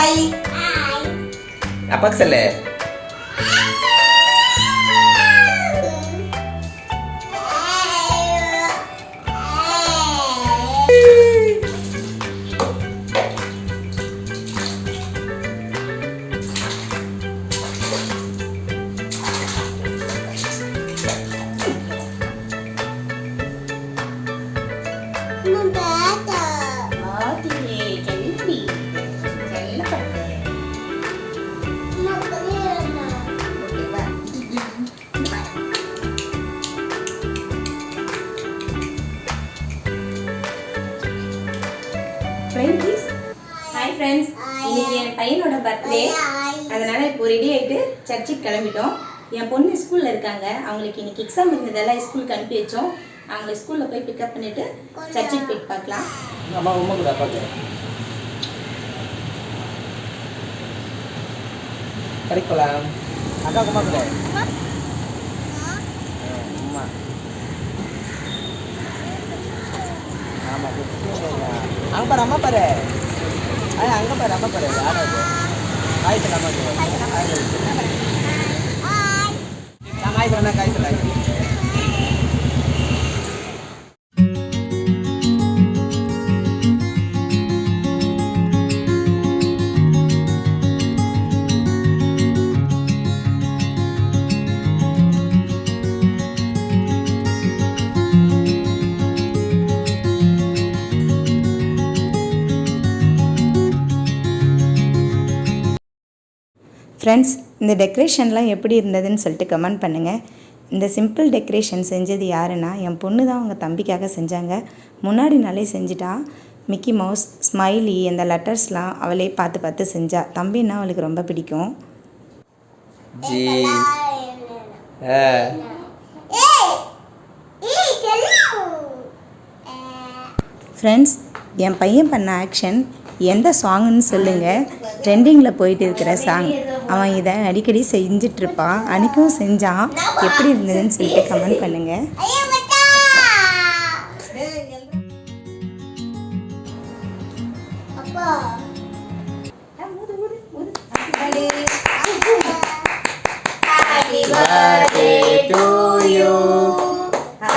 Hi. அப்பாக்கு சொல்லு. Hi friends, இன்னைக்கு என் பையனோட பர்த்டே. அதனால் இப்போ ரெடி ஆகிட்டு சர்ச்சுக்கு கிளம்பிட்டோம். என் பொண்ணு ஸ்கூலில் இருக்காங்க. அவங்களுக்கு இன்னைக்கு எக்ஸாம் இருந்ததெல்லாம் ஸ்கூலுக்கு அனுப்பி வச்சோம். அவங்களை ஸ்கூலில் போய் பிக்கப் பண்ணிவிட்டு சர்ச்சுக்கு போயிட்டு பார்க்கலாம். கறிக்கலாம் அக்கா குமா கூட அம்மா ஆமாம் அங்கே பாரு அம்மா பாரு அங்கே பாரு அம்மா பாரு யாராவது காய் சொல்லாம நான் காய் சொன்னா காய் சொல்லாங்க. ஃப்ரெண்ட்ஸ், இந்த டெக்கரேஷன்லாம் எப்படி இருந்ததுன்னு சொல்லிட்டு கமெண்ட் பண்ணுங்கள். இந்த சிம்பிள் டெக்கரேஷன் செஞ்சது யாருன்னா என் பொண்ணு தான் அவங்க தம்பிக்காக செஞ்சாங்க. முன்னாடி நாளே செஞ்சுட்டா. மிக்கி மவுஸ், ஸ்மைலி, அந்த லெட்டர்ஸ்லாம் அவளே பார்த்து பார்த்து செஞ்சா. தம்பின்னா அவளுக்கு ரொம்ப பிடிக்கும். ஃப்ரெண்ட்ஸ், என் பையன் பண்ண ஆக்ஷன் எந்த சாங்குன்னு சொல்லுங்கள். ட்ரெண்டிங்கில் போயிட்டு இருக்கிற சாங். அவன் இதை அடிக்கடி செஞ்சிட்ருப்பான். அன்றைக்கும் செஞ்சான். எப்படி இருந்ததுன்னு சொல்லிட்டு கமெண்ட் பண்ணுங்கள்.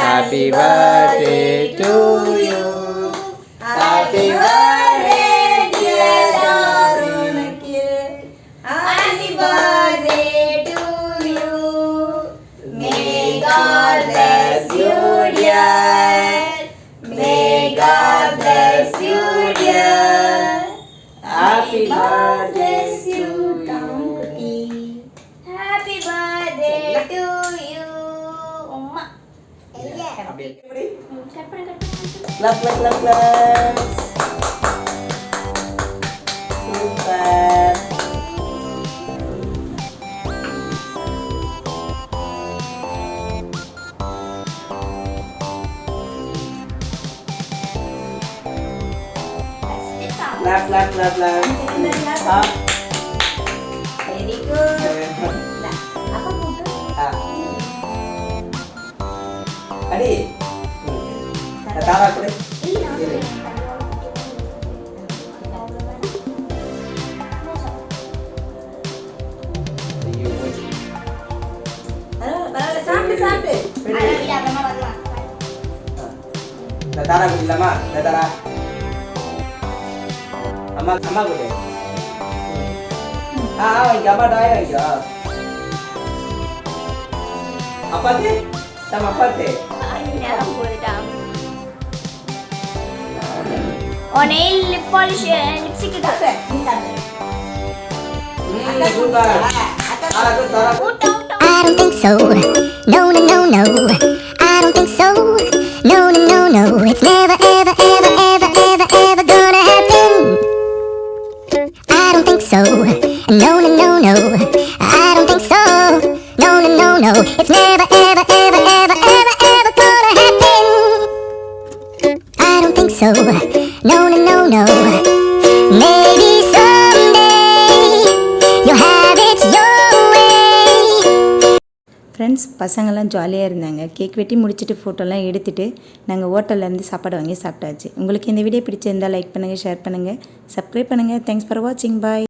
Happy birthday to you. Happy birthday dear Darun Kil. Happy birthday to you. May God bless you dear. May God bless you dear. Happy birthday to you. Happy birthday to you. Umma. Clap, clap, clap, clap. Super. Clap, clap, clap, clap. Ah. Very good. Apa bukan? Adi. Tara kude. Sampai. Tara kude lama. Tara. Amma kude. Gambar daya ya. Apa teh? Sama apa teh? Oh, nail lip polish, lipstick itu. I don't think so. No, no, no, no. I don't think so. No, no, no, no. It's never, ever, ever, ever, ever, ever gonna happen. I don't think so. No, no, no, no. I don't think so. No, no, no, no. It's never, ever, ever, ever, ever, ever gonna happen. I don't think so. No, no, no, no. Maybe someday you'll have it your way. Friends, பசங்கள்லாம் ஜாலியாக இருந்தாங்க. Cake வெட்டி முடிச்சுட்டு ஃபோட்டோலாம் எடுத்துகிட்டு நாங்கள் ஹோட்டல்லேருந்து சாப்பாடு வாங்கி சாப்பிட்டாச்சு. உங்களுக்கு இந்த வீடியோ பிடிச்சிருந்தால் லைக் பண்ணுங்கள், ஷேர் பண்ணுங்கள், சப்ஸ்கிரைப் பண்ணுங்கள். தேங்க்ஸ் ஃபார் வாட்சிங். பாய்.